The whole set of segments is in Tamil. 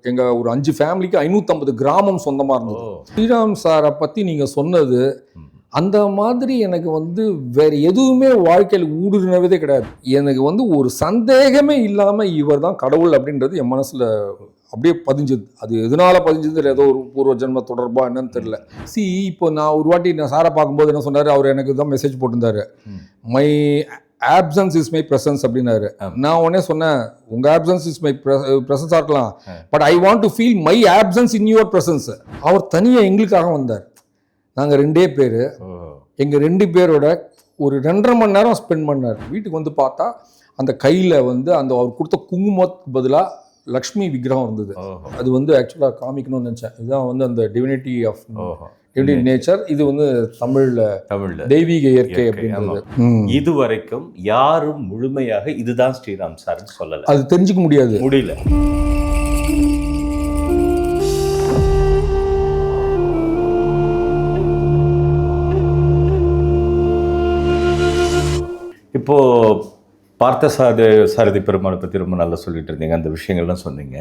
எங்கள் ஒரு 5 ஃபேமிலிக்கு 550 கிராமம் சொந்தமாக இருந்தது. ஸ்ரீராம் சாரை பற்றி நீங்கள் சொன்னது அந்த மாதிரி எனக்கு வந்து வேறு எதுவுமே வாழ்க்கையில் ஊடுருவதே கிடையாது. எனக்கு வந்து ஒரு சந்தேகமே இல்லாமல் இவர் தான் கடவுள் அப்படின்றது என் மனசில் அப்படியே பதிஞ்சது. அது எதனால பதிஞ்சது, ஏதோ ஒரு பூர்வ ஜென்ம தொடர்பா என்னன்னு தெரியல. இப்போ நான் ஒரு வாட்டி நான் சாரை பார்க்கும்போது என்ன சொன்னார், அவர் எனக்கு தான் மெசேஜ் போட்டிருந்தாரு, my absence is my presence அப்படின்னாரு. நான் உடனே சொன்னேன், உங்க ஆப்சன்ஸ் இஸ் மை பிரசன்ஸா இருக்கலாம், but I want to feel my absence in your presence. அவர் தனியாக எங்களுக்காக வந்தார். நாங்கள் 2 பேர், எங்கள் 2 பேரோட ஒரு 2.5 மணி நேரம் ஸ்பெண்ட் பண்ணார். வீட்டுக்கு வந்து பார்த்தா அந்த கையில் வந்து அந்த அவர் கொடுத்த குங்குமத்துக்கு பதிலாக லக்ஷ்மி விக்கிரகம் இருந்தது. அது வந்து ஆக்சுவலாக காமிக்கணும்னு நினச்சேன். இதுதான் வந்து அந்த டிவினிட்டி ஆஃப் நேச்சர். இது வந்து தமிழ்ல தெய்வீக இயற்கை அப்படின்றது. இதுவரைக்கும் யாரும் முழுமையாக இதுதான் ஸ்ரீராம் சார் சொல்லல, அது தெரிஞ்சுக்க முடியல. இப்போ பார்த்த சாரதி பெருமாளை பற்றி ரொம்ப நல்லா சொல்லிட்டு இருந்தீங்க, அந்த விஷயங்கள்லாம் சொன்னீங்க.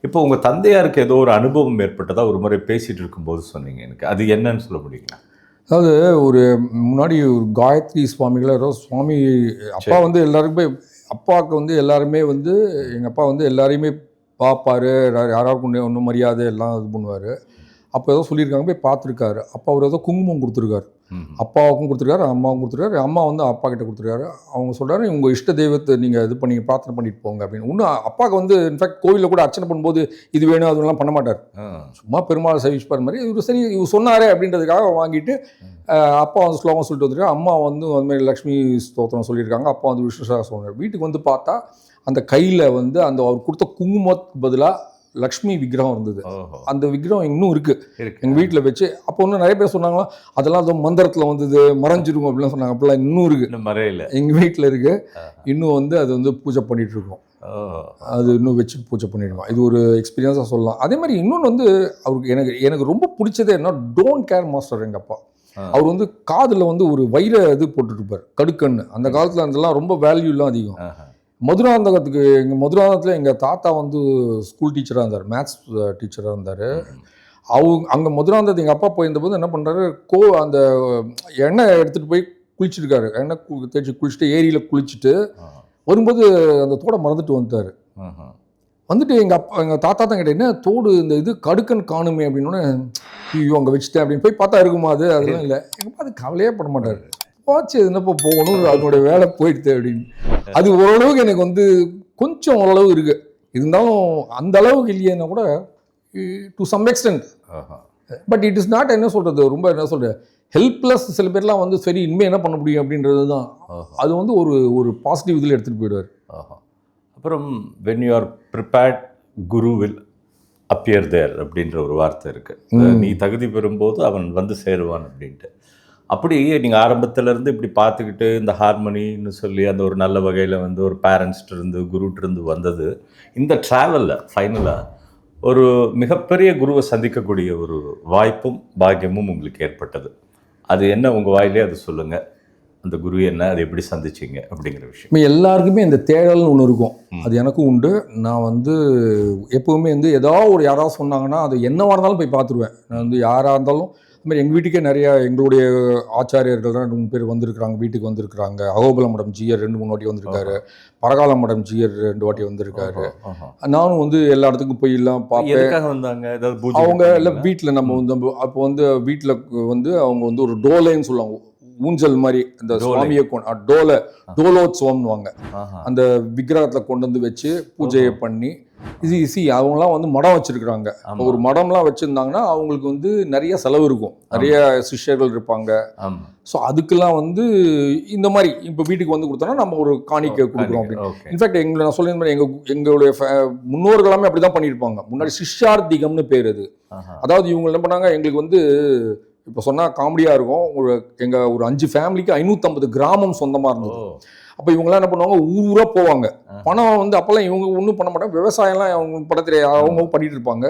இப்போ உங்கள் தந்தையாருக்கு ஏதோ ஒரு அனுபவம் ஏற்பட்டதா ஒரு முறை பேசிகிட்டு இருக்கும்போது சொன்னீங்க, எனக்கு அது என்னன்னு சொல்ல முடியுங்களா? அதாவது ஒரு முன்னாடி ஒரு காயத்ரி சுவாமிகளை ஏதோ சுவாமி அப்பா வந்து எல்லாருக்குமே, அப்பாவுக்கு வந்து எல்லாருமே வந்து எங்கள் அப்பா வந்து எல்லாரையுமே பார்ப்பார், யாராருக்கும் ஒன்றும் மரியாதை எல்லாம் இது பண்ணுவார். அப்போ ஏதோ சொல்லியிருக்காங்க, போய் பார்த்துருக்காரு. அப்போ அவர் ஏதோ குங்குமம் கொடுத்துருக்காரு, அப்பாவுக்கும் கொடுத்துருக்காரு, அம்மாவுக்கும் கொடுத்துருக்காரு. அம்மா வந்து அப்பா கிட்ட கொடுத்துருக்காரு. அவங்க சொல்கிறாரு, உங்கள் இஷ்ட தெய்வத்தை நீங்கள் இது பண்ணி பிரார்த்தனை பண்ணிட்டு போங்க அப்படின்னு. இன்னும் அப்பாவுக்கு வந்து இன்ஃபேக்ட் கோவிலில் கூட அர்ச்சனை பண்ணும்போது இது வேணும் அதுலாம் பண்ண மாட்டார், சும்மா பெருமாள் சேவிப்பார் மாதிரி. இவர் சரி இவர் சொன்னாரே அப்படின்றதுக்காக வாங்கிட்டு அப்பா வந்து ஸ்லோகம் சொல்லிட்டு வந்துருக்காரு. அம்மா வந்து அதுமாதிரி லக்ஷ்மி ஸ்தோத்திரம் சொல்லியிருக்காங்க. அப்பா வந்து விஷ்ணு சொன்னார். வீட்டுக்கு வந்து பார்த்தா அந்த கையில் வந்து அந்த அவர் கொடுத்த குங்குமத்துக்கு பதிலாக லக்ஷ்மி விக்கிரகம் இருந்தது. அந்த விக்கிரகம் இன்னும் இருக்கு எங்கள் வீட்டில் வச்சு. அப்போ ஒன்றும் நிறைய பேர் சொன்னாங்களா, அதெல்லாம் அது மந்திரத்தில் வந்தது மறைஞ்சிருக்கும் அப்படிலாம் சொன்னாங்க. அப்படிலாம் இன்னும் இருக்கு, மறையில எங்கள் வீட்டில் இருக்கு. இன்னும் வந்து அது வந்து பூஜை பண்ணிட்டு இருக்கோம், அது இன்னும் வச்சு பூஜை பண்ணிடுவோம். இது ஒரு எக்ஸ்பீரியன்ஸாக சொல்லலாம். அதே மாதிரி இன்னொன்று வந்து அவருக்கு எனக்கு ரொம்ப பிடிச்சதே என்ன, டோன்ட் கேர் மாஸ்டர். எங்கள் அப்பா அவர் வந்து காதில் வந்து ஒரு வைர இது போட்டுருப்பார், கடுக்கண்ணு. அந்த காலத்தில் அதெல்லாம் ரொம்ப வேல்யூலாம் அதிகம். மதுராந்தகத்துக்கு எங்கள் மதுராந்தகத்தில் எங்கள் தாத்தா வந்து ஸ்கூல் டீச்சராக இருந்தார், மேத்ஸ் டீச்சராக இருந்தார். அங்கே மதுராந்தகத்து எங்கள் அப்பா போயிருந்தபோது என்ன பண்ணுறாரு, அந்த எண்ணெய் எடுத்துகிட்டு போய் குளிச்சுருக்காரு. எண்ணெய் தேய்ச்சி குளிச்சுட்டு ஏரியில் குளிச்சுட்டு வரும்போது அந்த தோடை மறந்துட்டு வந்துட்டார். வந்துட்டு எங்கள் தாத்தா தான் கேட்டேன், என்ன தோடு இந்த இது கடுக்கன் காணுமே அப்படின்னோடனே, ஐயோ அங்கே வச்சுட்டேன் அப்படின்னு போய் பார்த்தா இருக்குமா அது, அதெல்லாம் இல்லை. எங்கள் அது கவலையே பட மாட்டார். போச்சு என்னப்போ போகணும், அதனுடைய வேலை போயிடுது அப்படின்னு. அது ஓரளவுக்கு எனக்கு வந்து கொஞ்சம் ஓரளவு இருக்கு. இருந்தாலும் அந்த அளவுக்கு இல்லையேன்னா கூட to some extent, but it is not என்ன சொல்கிறது, ரொம்ப என்ன சொல்கிறது ஹெல்ப்லெஸ். சில பேர்லாம் வந்து சரி இனிமேல் என்ன பண்ண முடியும் அப்படின்றது தான். அது வந்து ஒரு பாசிட்டிவ் இதில் எடுத்துகிட்டு போயிடுவார். அப்புறம் when you are prepared Guru will appear there அப்படின்ற ஒரு வார்த்தை இருக்குது. நீ தகுதி பெறும்போது அவன் வந்து சேருவான் அப்படின்ட்டு. அப்படி நீங்கள் ஆரம்பத்திலேருந்து இப்படி பார்த்துக்கிட்டு இந்த ஹார்மோனின்னு சொல்லி அந்த ஒரு நல்ல வகையில் வந்து ஒரு பேரண்ட்ஸ்கிட்டருந்து குருட்டிருந்து வந்தது, இந்த ட்ராவலில் ஃபைனலாக ஒரு மிகப்பெரிய குருவை சந்திக்கக்கூடிய ஒரு வாய்ப்பும் பாக்கியமும் உங்களுக்கு ஏற்பட்டது. அது என்ன, உங்கள் வாயிலே அது சொல்லுங்கள். அந்த குரு என்ன, அதை எப்படி சந்திச்சிங்க அப்படிங்கிற விஷயம். எல்லாருக்குமே இந்த தேடல்னு ஒன்று இருக்கும், அது எனக்கும் உண்டு. நான் வந்து எப்போவுமே வந்து யாராவது சொன்னாங்கன்னா அது என்னவாக இருந்தாலும் போய் பார்த்துருவேன். நான் வந்து யாராக இருந்தாலும் மாதிரி எங்கள் வீட்டுக்கே நிறையா எங்களுடைய ஆச்சாரியர்கள் தான் 3 பேர் வந்திருக்கிறாங்க, வீட்டுக்கு வந்திருக்கிறாங்க. அகோபல மடம் ஜியர் 2-3 வாட்டி வந்திருக்காரு, பரகால மடம் ஜியர் 2 வாட்டி வந்திருக்காரு. நானும் வந்து எல்லா இடத்துக்கும் போய் எல்லாம் பார்ப்பேன். அவங்க எல்லாம் வீட்டில் நம்ம வந்து அப்போ வந்து வீட்டில் வந்து அவங்க வந்து ஒரு டோலைன்னு சொல்லுவாங்க, ஊஞ்சல் மாதிரி அந்த சுவாமியை டோலோத்சவம்னு வாங்க. அந்த விக்கிரகத்தில் கொண்டு வந்து வச்சு பூஜையை பண்ணி அவங்களாம் வந்து மடம் வச்சிருக்கிறாங்க. ஒரு மடம்லாம் வச்சிருந்தாங்கன்னா அவங்களுக்கு வந்து நிறைய செலவு இருக்கும், நிறைய சிஷ்யர்கள் இருப்பாங்க. ஸோ அதுக்கெல்லாம் வந்து இந்த மாதிரி இப்போ வீட்டுக்கு வந்து கொடுத்தோன்னா நம்ம ஒரு காணிக்கை கொடுக்குறோம் அப்படின்னு. இன்ஃபேக்ட் நான் சொல்லியிருந்த மாதிரி எங்களுடைய முன்னோர்கள் எல்லாமே அப்படி தான் பண்ணியிருப்பாங்க. முன்னாடி சிஷ்யார்த்திகம்னு பேர் அது. அதாவது இவங்க என்ன பண்ணாங்க, எங்களுக்கு வந்து இப்போ சொன்னால் காமெடியாக இருக்கும், எங்கள் ஒரு 5 ஃபேமிலிக்கு 550 கிராமம் சொந்தமாக இருந்தது. அப்போ இவங்களாம் என்ன பண்ணுவாங்க, ஊராக போவாங்க. பணம் வந்து அப்போல்லாம் இவங்க ஒன்றும் பண்ண மாட்டாங்க, விவசாயம்லாம் அவங்க படத்தில் அவங்க பண்ணிட்டு இருப்பாங்க.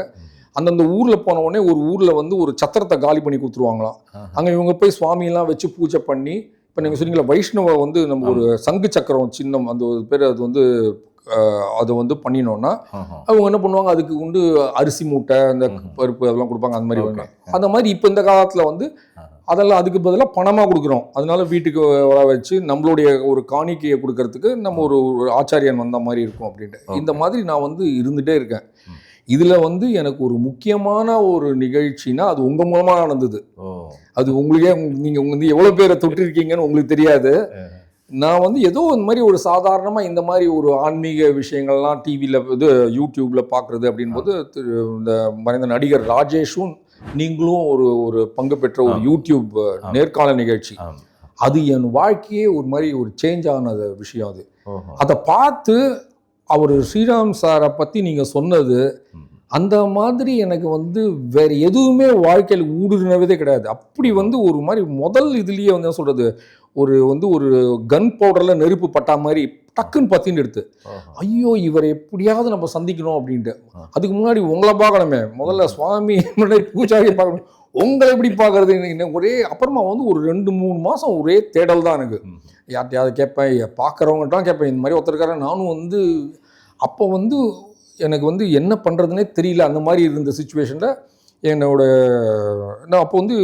அந்தந்த ஊரில் போன உடனே ஒரு ஊரில் வந்து ஒரு சத்திரத்தை காலி பண்ணி கொடுத்துருவாங்களாம். அங்கே இவங்க போய் சுவாமியெல்லாம் வச்சு பூஜை பண்ணி, இப்போ நீங்கள் சொன்னீங்களா வைஷ்ணவ வந்து நம்ம ஒரு சங்கு சக்கரம் சின்னம், அந்த ஒரு பேர் அது வந்து அதை வந்து பண்ணினோன்னா அவங்க என்ன பண்ணுவாங்க, அதுக்கு வந்து அரிசி மூட்டை அந்த பருப்பு அதெல்லாம் கொடுப்பாங்க. அந்த மாதிரி அந்த மாதிரி இப்போ இந்த காலத்தில் வந்து அதெல்லாம் அதுக்கு பதிலாக பணமாக கொடுக்குறோம். அதனால வீட்டுக்கு வர வச்சு நம்மளுடைய ஒரு காணிக்கையை கொடுக்கறதுக்கு நம்ம ஒரு ஆச்சாரியன் வந்த மாதிரி இருக்கும் அப்படின்ட்டு. இந்த மாதிரி நான் வந்து இருந்துகிட்டே இருக்கேன். இதில் வந்து எனக்கு ஒரு முக்கியமான ஒரு நிகழ்ச்சினா அது உங்கள் மூலமாக நடந்தது. அது உங்களுக்கே நீங்கள் வந்து எவ்வளோ பேரை தொட்டிருக்கீங்கன்னு உங்களுக்கு தெரியாது. நான் வந்து ஏதோ இந்த மாதிரி ஒரு சாதாரணமாக இந்த மாதிரி ஒரு ஆன்மீக விஷயங்கள்லாம் டிவியில் இது யூடியூப்பில் பார்க்குறது அப்படின்போது இந்த மறைந்த நடிகர் ராஜேஷும் நீங்களும் ஒரு பங்கு பெற்ற ஒரு யூடியூப் நேர்காண நிகழ்ச்சி, அது என் வாழ்க்கையே ஒரு மாதிரி ஒரு சேஞ்ச் ஆன விஷயம். அது அதை பார்த்து அவர் ஸ்ரீராம் சாரை பற்றி நீங்கள் சொன்னது அந்த மாதிரி எனக்கு வந்து வேறு எதுவுமே வாழ்க்கையில் ஊடுருவதே கிடையாது. அப்படி வந்து ஒரு மாதிரி முதல் இதுலேயே வந்து என்ன சொல்கிறது, ஒரு கன் பவுடரில் நெருப்பு பட்டா மாதிரி டக்குன்னு பற்றின்னு எடுத்து, ஐயோ இவரை எப்படியாவது நம்ம சந்திக்கணும் அப்படின்ட்டு. அதுக்கு முன்னாடி உங்களை பார்க்கணுமே, முதல்ல சுவாமி பூஜாரியை பார்க்கணும், உங்களை எப்படி பார்க்கறது ஒரே. அப்புறமா வந்து ஒரு 2-3 மாதம் ஒரே தேடல் தான் எனக்கு. யார்ட்டையாவது கேட்பேன், பார்க்குறவங்கட்டாம் கேட்பேன், இந்த மாதிரி ஒருத்தருக்கார. நானும் வந்து அப்போ வந்து எனக்கு வந்து என்ன பண்ணுறதுனே தெரியல. அந்த மாதிரி இருந்த சுச்சுவேஷனில் நான் அப்போ வந்து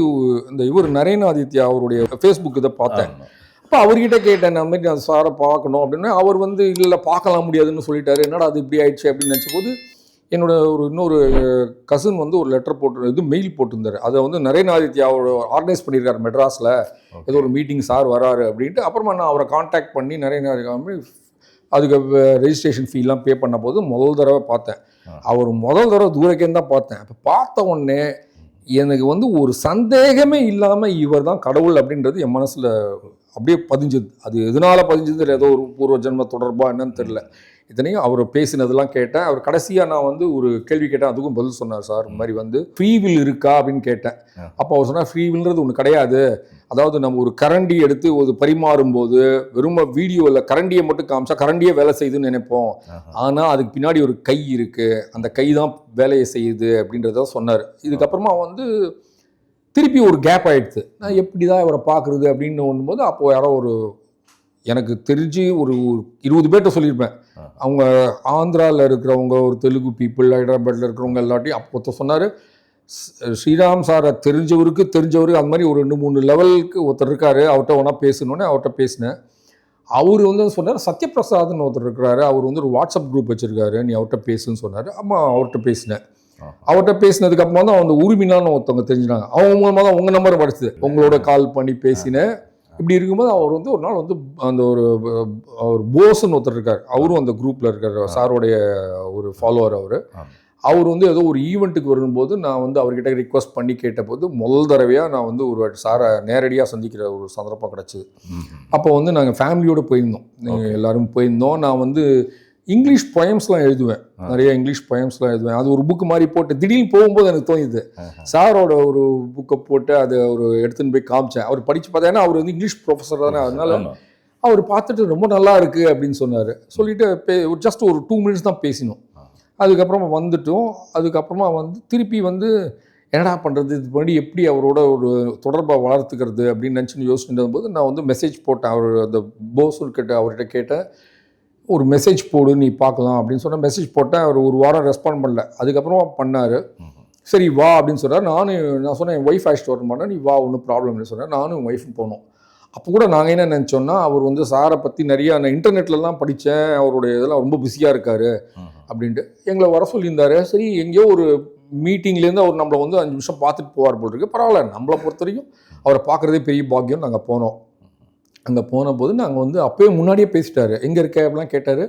இந்த நரேன் ஆதித்யா அவருடைய ஃபேஸ்புக் இதை பார்த்தேன். அப்போ அவர்கிட்ட கேட்டேன், அந்த மாதிரி நான் சாரை பார்க்கணும் அப்படின்னா, அவர் வந்து இல்லை பார்க்கலாம் முடியாதுன்னு சொல்லிட்டாரு. என்னடா அது இப்படி ஆயிடுச்சு அப்படின்னு நினச்ச போது என்னோட இன்னொரு கசின் வந்து ஒரு லெட்டர் போட்டு மெயில் போட்டிருந்தாரு. அதை வந்து நரேன் ஆதித்யா அவர் ஆர்கனைஸ் பண்ணியிருக்காரு மெட்ராஸில், ஏதோ ஒரு மீட்டிங் சார் வராரு அப்படின்ட்டு. அப்புறமா நான் அவரை கான்டாக்ட் பண்ணி நரேன் ஆதித்யா அதுக்கு ரெஜிஸ்ட்ரேஷன் ஃபீலாம் பே பண்ண போது முதல் தடவை பார்த்தேன். அவர் முதல் தடவை தூரக்கேன்னு தான் பார்த்தேன். அப்போ பார்த்த உடனே எனக்கு வந்து ஒரு சந்தேகமே இல்லாமல் இவர் தான் கடவுள் அப்படின்றது என் மனசில் அப்படியே பதிஞ்சுது. அது எதனால் பதிஞ்சது, ஏதோ ஒரு பூர்வ ஜென்ம தொடர்பாக என்னன்னு தெரில. இத்தனையும் அவர் பேசினதெல்லாம் கேட்டேன். அவர் கடைசியாக நான் வந்து ஒரு கேள்வி கேட்டேன், அதுக்கும் பதில் சொன்னார். சார் இந்த மாதிரி வந்து ஃப்ரீவில் இருக்கா அப்படின்னு கேட்டேன். அப்போ அவர் சொன்னார், ஃப்ரீவில்ன்றது ஒன்று கிடையாது. அதாவது நம்ம ஒரு கரண்டி எடுத்து ஒரு பரிமாறும் போது வெறும் வீடியோவில் கரண்டியை மட்டும் காமிச்சா கரண்டியே வேலை செய்யுதுன்னு நினைப்போம். ஆனால் அதுக்கு பின்னாடி ஒரு கை இருக்குது, அந்த கை தான் வேலையை செய்யுது அப்படின்றத சொன்னார். இதுக்கப்புறமா வந்து திருப்பி ஒரு கேப் ஆகிடுது. நான் எப்படி தான் இவரை பார்க்குறது அப்படின்னு ஒன்றும்போது அப்போது யாரோ எனக்கு தெரிஞ்சு ஒரு 20 பேர்கிட்ட சொல்லியிருப்பேன். அவங்க ஆந்திராவில் இருக்கிறவங்க, ஒரு தெலுங்கு பீப்புள், ஹைதராபாத்தில் இருக்கிறவங்க எல்லாத்தையும் அப்போ சொன்னார், ஸ்ரீராம் சாரை தெரிஞ்சவருக்கு அந்த மாதிரி ஒரு 2-3 லெவலுக்கு ஒருத்தர் இருக்கார், அவர்கிட்ட ஒன்றா பேசணுன்னே அவர்கிட்ட பேசினேன். அவர் வந்து சொன்னார், சத்யபிரசாத்னு ஒருத்தர் இருக்கிறாரு, அவர் வந்து ஒரு வாட்ஸ்அப் குரூப் வச்சுருக்காரு, நீ அவர்கிட்ட பேசுன்னு சொன்னார். ஆமாம், அவர்கிட்ட பேசினேன். அவர்கிட்ட பேசினதுக்கு அப்புறமா தான் அந்த உரிமைனான்னு ஒருத்தவங்க தெரிஞ்சினாங்க. அவங்க மூலமாக தான் உங்கள் நம்பர் படிச்சது, உங்களோட கால் பண்ணி பேசினேன். இப்படி இருக்கும்போது அவர் வந்து ஒரு நாள் வந்து அந்த ஒரு போஸ்ன்னு ஒருத்தர் இருக்கார், அவரும் அந்த குரூப்பில் இருக்கார், சாரோடைய ஒரு ஃபாலோவர். அவர் வந்து ஏதோ ஒரு ஈவெண்ட்டுக்கு வரும்போது நான் வந்து அவர்கிட்ட ரிக்வஸ்ட் பண்ணி கேட்டபோது முதல் தடவையாக நான் வந்து ஒரு சாரை நேரடியாக சந்திக்கிற ஒரு சந்தர்ப்பம் கிடச்சிது. அப்போ வந்து நாங்கள் ஃபேமிலியோடு போயிருந்தோம், எல்லோரும் போயிருந்தோம். நான் வந்து இங்கிலீஷ் பொயம்ஸ்லாம் எழுதுவேன், நிறைய இங்கிலீஷ் பொயம்ஸ்லாம் எழுதுவேன். அது ஒரு புக்கு மாதிரி போட்டு திடீர்னு போகும்போது எனக்கு தோணுது, சாரோட ஒரு புக்கை போட்டு அதை எடுத்துன்னு போய் காமிச்சேன். அவர் படித்து பார்த்தா, அவர் வந்து இங்கிலீஷ் ப்ரொஃபஸர் தானே, அதனால அவர் பார்த்துட்டு ரொம்ப நல்லா இருக்குது அப்படின்னு சொன்னார். சொல்லிவிட்டு ஜஸ்ட் ஒரு 2 மினிட்ஸ் தான் பேசினோம். அதுக்கப்புறமா வந்துட்டோம். அதுக்கப்புறமா வந்து திருப்பி வந்து என்னடா பண்ணுறது, இது பண்ணி எப்படி அவரோட ஒரு தொடர்பை வளர்த்துக்கிறது அப்படின்னு நினச்சின்னு யோசிச்சுட்டு போது நான் வந்து மெசேஜ் போட்டேன். அவர் அந்த போஸ்கிட்ட அவர்கிட்ட கேட்டேன், ஒரு மெசேஜ் போடு நீ பார்க்கலாம் அப்படின்னு சொன்னால் மெசேஜ் போட்டேன். அவர் ஒரு வாரம் ரெஸ்பாண்ட் பண்ணல. அதுக்கப்புறமா பண்ணார், சரி வா அப்படின்னு சொன்னார். நான் சொன்னேன், என் ஒய்ஃப் அழைச்சிட்டு வர மாட்டேன், நீ வா ஒன்றும் ப்ராப்ளம் இல்லை சொன்னேன். நானும் என் ஒய்ஃபும் போனோம். அப்போ கூட நாங்கள் என்ன நினச்சோன்னா, அவர் வந்து சாரை பற்றி நிறையா நான் இன்டர்நெட்லலாம் படித்தேன், அவருடைய இதெல்லாம் ரொம்ப பிஸியாக இருக்கார் அப்படின்ட்டு எங்களை வர சொல்லியிருந்தார். சரி, எங்கேயோ ஒரு மீட்டிங்லேருந்து அவர் நம்மளை வந்து 5 நிமிஷம் பார்த்துட்டு போவார் போல் இருக்கு, பரவாயில்ல, நம்மளை பொறுத்த வரைக்கும் அவரை பார்க்குறதே பெரிய பாக்கியம். நாங்கள் போனோம். அங்கே போன போது நாங்கள் வந்து அப்போயே முன்னாடியே பேசிட்டார், எங்கே இருக்க அப்படிலாம் கேட்டார்.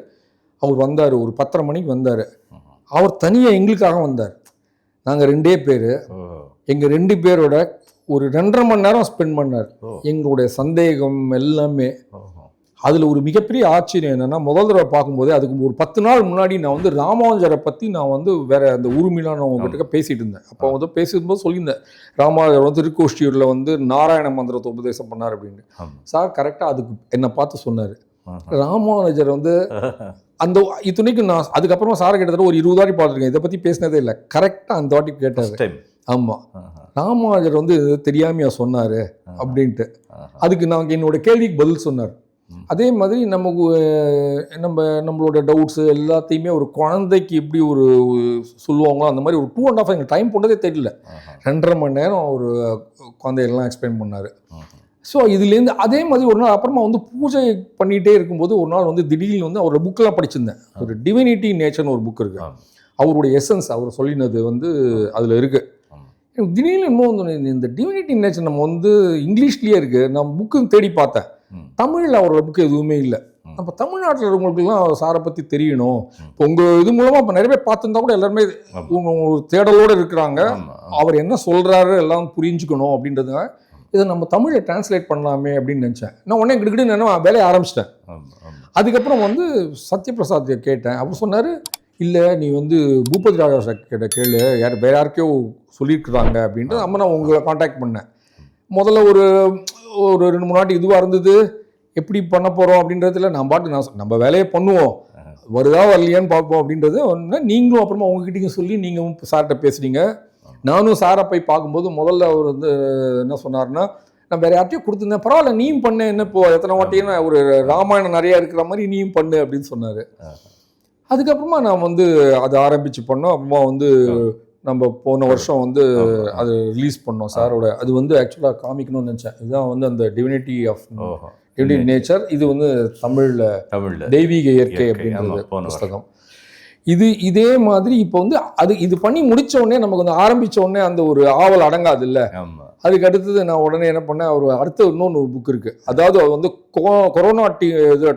அவர் வந்தார், ஒரு 10:30 மணிக்கு வந்தார். அவர் தனியாக எங்களுக்காக வந்தார். நாங்கள் 2 பேர், எங்கள் 2 பேரோட ஒரு 2.5 மணி நேரம் ஸ்பெண்ட் பண்ணார். எங்களுடைய சந்தேகம் எல்லாமே. அதில் ஒரு மிகப்பெரிய ஆச்சரியம் என்னென்னா, முதல் தடவை பார்க்கும்போதே அதுக்கு ஒரு 10 நாள் முன்னாடி நான் வந்து ராமானுஜரை பற்றி நான் வந்து வேறு அந்த உரிமையிலான அவங்ககிட்ட பேசிகிட்டு இருந்தேன். அப்போ வந்து பேசும்போது சொல்லியிருந்தேன், ராமானுஜர் வந்து திருக்கோஷ்டியூரில் வந்து நாராயண மந்திரத்தை உபதேசம் பண்ணார் அப்படின்னு. சார் கரெக்டாக அதுக்கு என்னை பார்த்து சொன்னார், ராமானுஜர் வந்து அந்த இத்தனைக்கு நான் அதுக்கப்புறமா சாரை கிட்டத்தட்ட ஒரு 20 வாட்டி பார்த்துருக்கேன், இதை பற்றி பேசினதே இல்லை. கரெக்டாக அந்த வாட்டி கேட்டார். ஆமாம், ராமானுஜர் வந்து தெரியாமையா சொன்னார் அப்படின்ட்டு. அதுக்கு நாங்கள் என்னோட கேள்விக்கு பதில் சொன்னார். அதே மாதிரி நமக்கு நம்மளோட டவுட்ஸு எல்லாத்தையுமே ஒரு குழந்தைக்கு எப்படி ஒரு சொல்லுவாங்களோ அந்த மாதிரி ஒரு 2.5 எங்கள் டைம் போனதே தெரியல. 2.5 மணி நேரம் ஒரு குழந்தையெல்லாம் எக்ஸ்பிளைன் பண்ணார். ஸோ இதுலேருந்து அதே மாதிரி ஒரு நாள் அப்புறமா வந்து பூஜை பண்ணிகிட்டே இருக்கும்போது ஒரு நாள் வந்து திடீர்னு வந்து அவரோட புக்கெல்லாம் படிச்சிருந்தேன். ஒரு டிவினிட்டி நேச்சர்னு ஒரு புக் இருக்குது. அவருடைய எசன்ஸ் அவர் சொல்லினது வந்து அதில் இருக்குது. திடீர்னு இன்னும் இந்த டிவினிட்டி நேச்சர் நம்ம வந்து இங்கிலீஷ்லேயே இருக்குது. நான் புக்கு தேடி பார்த்தேன். தமிழில் அவரோட புக்கு எதுவுமே இல்லை. நம்ம தமிழ்நாட்டில் இருக்கவங்களுக்குலாம் சாரை பற்றி தெரியணும். இப்போ உங்கள் இது மூலமாக இப்போ நிறைய பேர் பார்த்துருந்தா கூட எல்லாருமே ஒரு தேடலோடு இருக்கிறாங்க. அவர் என்ன சொல்கிறாரு எல்லாம் புரிஞ்சுக்கணும் அப்படின்றதுனால இதை நம்ம தமிழில் டிரான்ஸ்லேட் பண்ணலாமே அப்படின்னு நினச்சேன். நான் உடனே கிட்ட என்ன வேலையை ஆரம்பிச்சிட்டேன். அதுக்கப்புறம் வந்து சத்யபிரசாத் கேட்டேன். அவர் சொன்னார், இல்லை நீ வந்து பூபதி ராஜா கிட்ட கேளு, வேற யாருக்கையோ சொல்லியிருக்கிறாங்க அப்படின்ட்டு. நம்ம நான் உங்களை காண்டாக்ட் பண்ணேன். முதல்ல ஒரு 2-3 நாட்டு இதுவாக இருந்தது. எப்படி பண்ண போகிறோம் அப்படின்றதுல நம்ம வேலையை பண்ணுவோம், வருதா வரலையான்னு பார்ப்போம் அப்படின்றது. நீங்களும் அப்புறமா உங்ககிட்டையும் சொல்லி நீங்கள் சார்கிட்ட பேசுனீங்க. நானும் சாரை போய் பார்க்கும்போது முதல்ல அவர் வந்து என்ன சொன்னார்னா, நான் வேறு யார்ட்டையும் கொடுத்துருந்தேன், பரவாயில்ல நீயும் பண்ணு, என்ன இப்போ எத்தனை வாட்டியும் ஒரு ராமாயணம் நிறையா இருக்கிற மாதிரி நீயும் பண்ணு அப்படின்னு சொன்னார். அதுக்கப்புறமா நான் வந்து அதை ஆரம்பித்து பண்ணோம். அப்புறமா வந்து நம்ம போன வருஷம் வந்து அது ரிலீஸ் பண்ணோம் சாரோட. அது வந்து ஆக்சுவலாக காமிக்கணும்னு நினச்சேன். இதுதான் வந்து அந்த டிவினிட்டி ஆஃப் டிவினிட்டி நேச்சர். இது வந்து தமிழில் தெய்வீக இயற்கை அப்படின்றது புஸ்தகம். இதே மாதிரி இப்போ வந்து இது பண்ணி முடித்த உடனே நமக்கு வந்து ஆரம்பித்த உடனே அந்த ஒரு ஆவல் அடங்காது இல்லை. அதுக்கு அடுத்தது நான் உடனே என்ன பண்ணேன், அடுத்த இன்னொன்று ஒரு புக் இருக்குது. அதாவது அவர் வந்து கொரோனா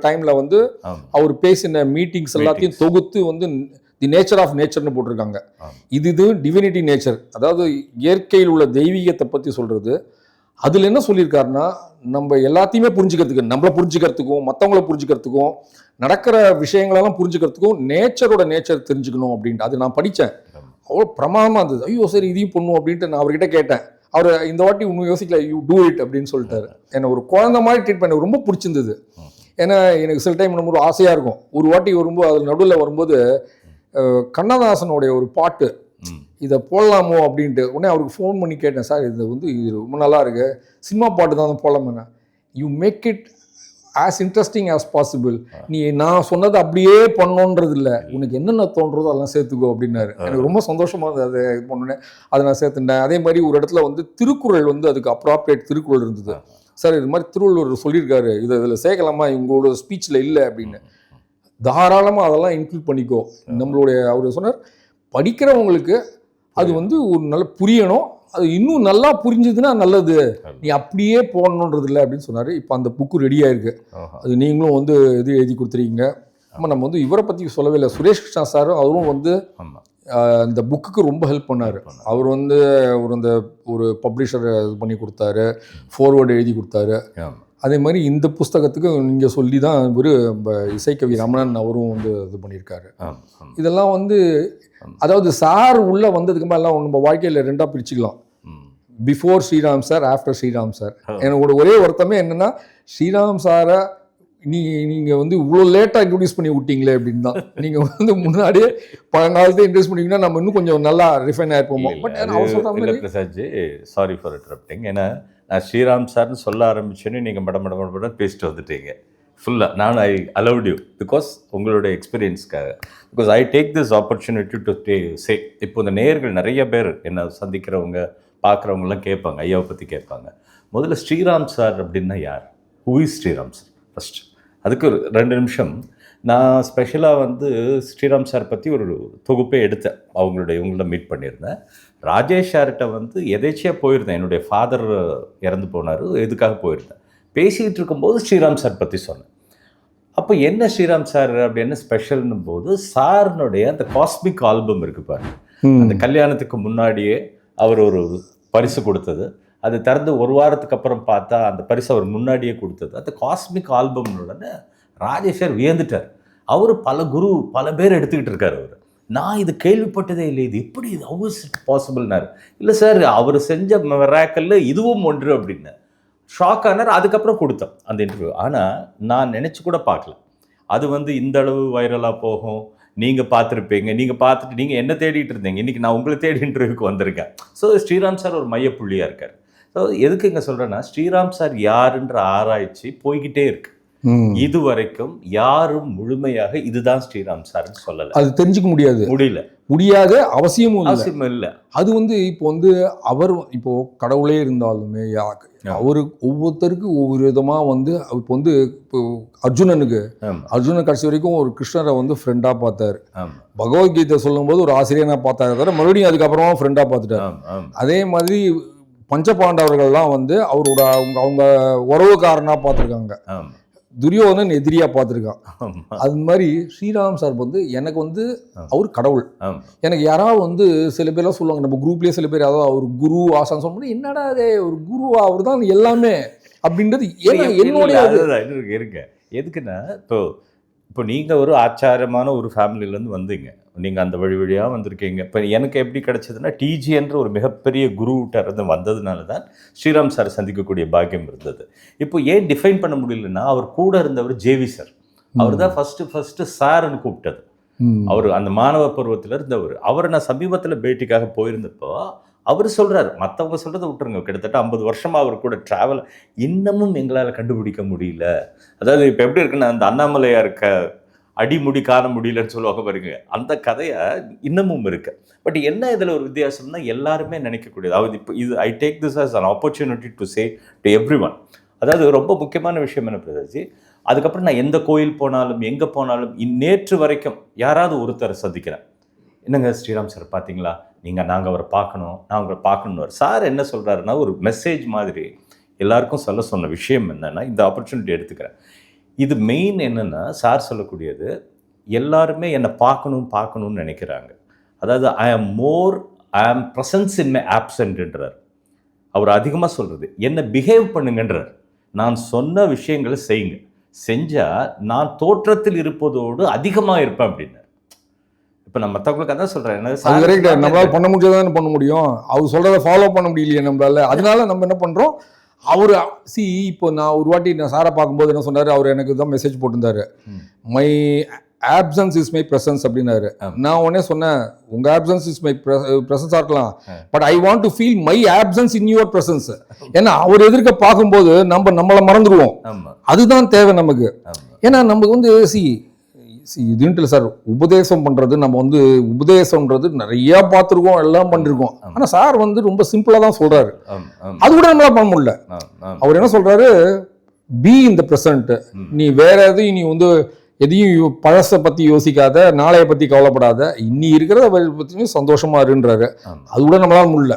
டைமில் வந்து அவர் பேசின மீட்டிங்ஸ் எல்லாத்தையும் தொகுத்து வந்து தி நேச்சர் ஆஃப் நேச்சர்னு போட்டிருக்காங்க. இது டிவினிட்டி நேச்சர், அதாவது இயற்கையில் உள்ள தெய்வீகத்தை பற்றி சொல்கிறது. அதில் என்ன சொல்லியிருக்காருன்னா, நம்ம எல்லாத்தையுமே புரிஞ்சுக்கிறதுக்கு, நம்மளை புரிஞ்சுக்கிறதுக்கும் மற்றவங்கள புரிஞ்சுக்கிறதுக்கும் நடக்கிற விஷயங்களெல்லாம் புரிஞ்சுக்கிறதுக்கும் நேச்சரோட நேச்சர் தெரிஞ்சுக்கணும் அப்படின்ட்டு. அது நான் படித்தேன். அவ்வளோ பிரமாதமாக இருந்தது. ஐயோ சரி இதையும் பண்ணும் அப்படின்ட்டு நான் அவர்கிட்ட கேட்டேன். அவர் இந்த வாட்டி இன்னும் யோசிக்கல, யூ டூ இட் அப்படின்னு சொல்லிட்டாரு. என்னை ஒரு குழந்தை மாதிரி ட்ரீட் பண்ண ரொம்ப பிடிச்சிருந்தது. ஏன்னா எனக்கு சில டைம் நம்ம ஒரு ஆசையாக இருக்கும். ஒரு வாட்டி வரும்போது அதில் நடுவில் வரும்போது கண்ணதாசனுடைய ஒரு பாட்டு இதை போடலாமோ அப்படின்ட்டு உடனே அவருக்கு ஃபோன் பண்ணி கேட்டேன், சார் இது வந்து இது ரொம்ப நல்லா இருக்கு, சினிமா பாட்டு தான் போடலாமா? You make it as interesting as possible. நீ நான் சொன்னதை அப்படியே பண்ணோன்றது இல்லை, உனக்கு என்னென்ன தோன்றதோ அதெல்லாம் சேர்த்துக்கோ அப்படின்னாரு. எனக்கு ரொம்ப சந்தோஷமாக இருந்தது. அதை இது பண்ணோன்னே அதை நான் சேர்த்துட்டேன். அதே மாதிரி ஒரு இடத்துல வந்து திருக்குறள் வந்து அதுக்கு அப்ராப்ரியேட் திருக்குறள் இருந்தது. சார் இது மாதிரி திருவள்ளுவர் சொல்லியிருக்காரு, இதில் சேர்க்கலாமா, உங்களோட ஸ்பீச்சில் இல்லை அப்படின்னு. தாராளமாக அதெல்லாம் இன்க்ளூட் பண்ணிக்கோ. நம்மளுடைய அவர் சொன்னார், படிக்கிறவங்களுக்கு அது வந்து ஒரு நல்ல புரியணும், அது இன்னும் நல்லா புரிஞ்சுதுன்னா நல்லது, நீ அப்படியே போடணுன்றது இல்லை அப்படின்னு சொன்னார். இப்போ அந்த புக்கு ரெடியாக இருக்குது. அது நீங்களும் வந்து இது எழுதி கொடுத்துருக்கீங்க. நம்ம வந்து இவரை பற்றி சொல்லவே இல்லை, சுரேஷ் கிருஷ்ணா சாரும் அவரும் வந்து இந்த புக்குக்கு ரொம்ப ஹெல்ப் பண்ணார். அவர் வந்து ஒரு பப்ளிஷர் இது பண்ணி கொடுத்தாரு, ஃபார்வேர்டு எழுதி கொடுத்தாரு. அதே மாதிரி இந்த புஸ்தகத்துக்கு நீங்கள் சொல்லி தான் இவர் இசைக்கவி ரமணன் அவரும் வந்து இது பண்ணியிருக்காரு. இதெல்லாம் வந்து அதாவது சார் உள்ளே வந்ததுக்கு மேலே எல்லாம் நம்ம வாழ்க்கையில் 2ஆக பிரிச்சுக்கலாம். Before Sriram sir, after Sriram sir. எனக்கு ஒரே வருத்தமே என்னென்னா, ஸ்ரீராம் சாரை நீங்கள் வந்து இவ்வளோ லேட்டாக இன்ட்ரடியூஸ் பண்ணி விட்டீங்களே அப்படின்னு தான். நீங்கள் வந்து முன்னாடியே பழங்காலத்தை இன்ட்ரடியூஸ் பண்ணிங்கன்னா நம்ம இன்னும் கொஞ்சம் நல்லா ரிஃபைன் ஆகிருப்போமோ. பட் அவர் சொல்கிற மாதிரி பிரசாத்ஜி, சாரி ஃபார் இன்டரப்டிங். ஏன்னா நான் ஸ்ரீராம் சார்னு சொல்ல ஆரம்பிச்சேன்னு நீங்கள் மட பேசிட்டு வந்துட்டீங்க ஃபுல்லாக. நான் ஐ அலவுட் யூ பிகாஸ் உங்களுடைய எக்ஸ்பீரியன்ஸ்க்காக. Because I take this opportunity to say. இப்போ இந்த நேயர்கள் நிறைய பேர் என்ன சந்திக்கிறவங்க பார்க்குறவங்கலாம் கேட்பாங்க, ஐயாவை பற்றி கேட்பாங்க. முதல்ல ஸ்ரீராம் சார் அப்படின்னா யார்? Who is Sriram sir first? அதுக்கு ஒரு 2 நிமிஷம். நான் ஸ்பெஷலாக வந்து ஸ்ரீராம் சார் பற்றி ஒரு தொகுப்பே எடுத்தேன். இவங்கள மீட் பண்ணியிருந்தேன். ராஜேஷ் சார்கிட்ட வந்து எதேச்சியாக போயிருந்தேன். என்னுடைய ஃபாதர் இறந்து போனார், எதுக்காக போயிருந்தேன். பேசிகிட்டு இருக்கும்போது ஸ்ரீராம் சார் பற்றி சொன்னேன். அப்போ என்ன ஸ்ரீராம் சார் அப்படி என்ன ஸ்பெஷல்னும் போது, சார்னுடைய அந்த காஸ்மிக் ஆல்பம் இருக்குது பாருங்க. அந்த கல்யாணத்துக்கு முன்னாடியே அவர் ஒரு பரிசு கொடுத்தது, அது திறந்து 1 வாரத்துக்கு அப்புறம் பார்த்தா அந்த பரிசு அவர் முன்னாடியே கொடுத்தது. அந்த காஸ்மிக் ஆல்பம்னுடனே ராஜேஷ் சார் வியந்துட்டார். அவர் பல பேர் எடுத்துக்கிட்டு இருக்கார். அவர் நான் இது கேள்விப்பட்டதே இல்லை, இது எப்படி, இது ஹவ் இஸ் இட் பாசிபிள்னார். இல்லை சார், அவர் செஞ்ச மிராக்கல்ல இதுவும் ஒன்று அப்படின்னு ஷாக் ஆனார். அதுக்கப்புறம் கொடுத்தோம் அந்த இன்டர்வியூ. ஆனால் நான் நினச்சி கூட பார்க்கல அது வந்து இந்த அளவு வைரலாக போகும். நீங்கள் பார்த்துருப்பீங்க, நீங்கள் பார்த்துட்டு நீங்கள் என்ன தேடிட்டு இருந்தீங்க, இன்றைக்கி நான் உங்களை தேடி இன்டர்வியூக்கு வந்திருக்கேன். ஸோ ஸ்ரீராம் சார் ஒரு மையப்புள்ளியாக இருக்கார். ஸோ எதுக்கு இங்கே சொல்கிறேன்னா, ஸ்ரீராம் சார் யாருன்ற ஆராய்ச்சி போய்கிட்டே இருக்கு. இது வரைக்கும் யாரும் முழுமையாக இதுதான் ஸ்ரீராம் சார்ன்னு சொல்லல. அது தெரிஞ்சுக்க முடியாது, அவசியமும் இல்லை. அது இப்போ அவர் இப்போ கடவுளே இருந்தாலுமே அவரு ஒவ்வொருத்தருக்கு ஒவ்வொரு விதமா இப்போ அர்ஜுனன் கடைசி வரைக்கும் ஒரு கிருஷ்ணரை ஃப்ரெண்டா பார்த்தாரு. பகவத்கீதை சொல்லும் போது ஒரு ஆசிரியனா பார்த்தாரு தவிர மறுபடியும் அதுக்கப்புறமா ஃப்ரெண்டா பார்த்துட்டாரு. அதே மாதிரி பஞ்ச பாண்டவர்கள்லாம் அவரோட அவங்க உறவுக்காரனா பார்த்துருக்காங்க, துரியோதனன் எதிரியா பார்த்துருக்கான். அது மாதிரி ஸ்ரீராம் சார் எனக்கு அவர் கடவுள். எனக்கு யாராவது சில பேர்லாம் சொல்லுவாங்க, நம்ம குரூப்லேயே சில பேர் யாராவது அவர் குரு ஆசான்னு சொல்லும்போது என்னடா அதே ஒரு குருவா, அவர் தான் எல்லாமே அப்படின்றது என்னுடைய இருங்க. எதுக்குன்னா இப்போ நீங்கள் ஒரு ஆச்சாரமான ஒரு ஃபேமிலியிலேருந்து வந்தீங்க, நீங்கள் அந்த வழியாக வந்திருக்கீங்க. இப்போ எனக்கு எப்படி கிடச்சதுன்னா டிஜி என்ற ஒரு மிகப்பெரிய குருவிட்ட இருந்து வந்ததுனால தான் ஸ்ரீராம் சார் சந்திக்கக்கூடிய பாக்கியம் இருந்தது. இப்போ ஏன் டிஃபைன் பண்ண முடியலன்னா, அவர் கூட இருந்தவர் ஜேவி சார். அவர் தான் ஃபஸ்ட்டு சார்ன்னு கூப்பிட்டது. அவர் அந்த மாணவ பருவத்தில் இருந்தவர். அவரை நான் சமீபத்தில் பேட்டிக்காக போயிருந்தப்போ அவர் சொல்கிறார், மற்றவங்க சொல்கிறத விட்டுருங்க, கிட்டத்தட்ட 50 வருஷமாக அவர் கூட ட்ராவல் இன்னமும் எங்களால் கண்டுபிடிக்க முடியல. அதாவது இப்போ எப்படி இருக்குன்னா, அந்த அண்ணாமலையாக இருக்க அடிமுடி காண முடியலன்னு சொல்லுவாங்க பாருங்க, அந்த கதையை இன்னமும் இருக்கு. பட் என்ன இதில் ஒரு வித்தியாசம்னா, எல்லாருமே நினைக்கக்கூடியது. அதாவது இப்போ இது ஐ take this as an opportunity to say to every one. அதாவது ரொம்ப முக்கியமான விஷயம் என்ன பிரதாஜி, அதுக்கப்புறம் நான் எந்த கோயில் போனாலும் எங்கே போனாலும் நேற்று வரைக்கும் யாராவது ஒருத்தரை சந்திக்கிறேன், என்னங்க ஸ்ரீராம் சார் பார்த்தீங்களா, நாங்கள் அவரை பார்க்கணும், நான் உங்களை பார்க்கணுன்னு. சார் என்ன சொல்கிறாருன்னா, ஒரு மெசேஜ் மாதிரி எல்லாருக்கும் சொல்ல சொன்ன விஷயம் என்னென்னா, இந்த ஆப்பர்ச்சுனிட்டி எடுத்துக்கிறேன். இது மெயின் என்னென்னா, சார் சொல்லக்கூடியது எல்லாருமே என்னை பார்க்கணும்னு நினைக்கிறாங்க. அதாவது ஐ ஆம் ப்ரெசன்ஸ் இன் மை ஆப்சன்ட்ன்றார். அவர் அதிகமாக சொல்கிறது என்ன பிஹேவ் பண்ணுங்கன்றார். நான் சொன்ன விஷயங்களை செய்யுங்க, செஞ்சால் நான் தோற்றத்தில் இருப்பதோடு அதிகமாக இருப்பேன் அப்படின்னார். இப்போ நான் மற்றவங்களுக்கு அதான் சொல்கிறேன், நம்மளால் பண்ண முடியாதான் பண்ண முடியும், அவர் சொல்கிறத ஃபாலோ பண்ண முடியலையே நம்மளால. அதனால நம்ம என்ன பண்ணுறோம், அவர் இப்போ நான் ஒரு வாட்டி சாரை பார்க்கும்போது என்ன சொன்னார், அவர் எனக்கு தான் மெசேஜ் போட்டிருந்தாரு, my absence is my presence அப்படின்னாரு. நான் உடனே சொன்னேன், உங்கள் ஆப்சன்ஸ் இஸ் மை ப்ரெசன்ஸாக இருக்கலாம், but I want to feel my absence in your presence. ஏன்னா அவர் எதிர்க்க பார்க்கும்போது நம்மளை மறந்துடுவோம், அதுதான் தேவை நமக்கு. ஏன்னா நமக்கு இதுன்ட்டு இல்லை சார், உபதேசம் பண்ணுறது நம்ம உபதேசம்ன்றது நிறையா பார்த்துருக்கோம், எல்லாம் பண்ணிருக்கோம். ஆனால் சார் ரொம்ப சிம்பிளாக தான் சொல்கிறாரு, அது கூட நம்மளால பண்ண முடியல. அவர் என்ன சொல்கிறாரு, பி இன் த ப்ரெசன்ட், நீ வேற எதையும் எதையும் பழசை பற்றி யோசிக்காத, நாளைய பற்றி கவலைப்படாத, இன்னி இருக்கிறத பற்றி சந்தோஷமா இருன்றாரு. அது கூட நம்மளால முடியல.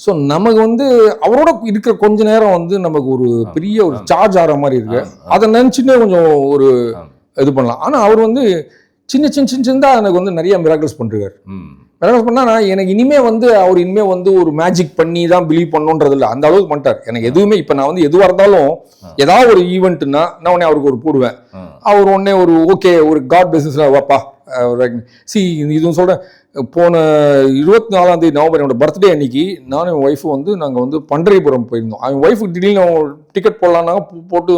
ஸோ நமக்கு அவரோட இருக்கிற கொஞ்ச நேரம் நமக்கு ஒரு பெரிய ஒரு சார்ஜ் ஆகிற மாதிரி இருக்கு. அதை நினச்சின்னே கொஞ்சம் ஒரு இது பண்ணலாம். ஆனால் அவர் சின்ன எனக்கு நிறைய மிராக்கிள்ஸ் பண்ணிருக்காரு. மிராக்கிள்ஸ் பண்ணா எனக்கு இனிமே அவர் இனிமே ஒரு மேஜிக் பண்ணி தான் பிலீவ் பண்ணணுன்றது இல்லை, அந்த அளவுக்கு பண்ணிட்டார். எனக்கு எதுவுமே இப்போ நான் எதுவாக இருந்தாலும் ஏதாவது ஒரு ஈவெண்ட்னா நான் உடனே அவருக்கு ஒரு போடுவேன். அவர் உடனே ஒரு ஓகே ஒரு காட் பிஸ்னஸ்ல வாப்பா இதுவும் சொல்கிறேன். போன 24ஆம் தேதி நவம்பர் என்னோட பர்த்டே அன்னைக்கு நானும் என் ஒய்ஃபு நாங்கள் பண்டரிபுரம் போயிருந்தோம். அவன் ஒய்ஃபுக்கு திடீர்னு டிக்கெட் போடலான்னாங்க, போட்டு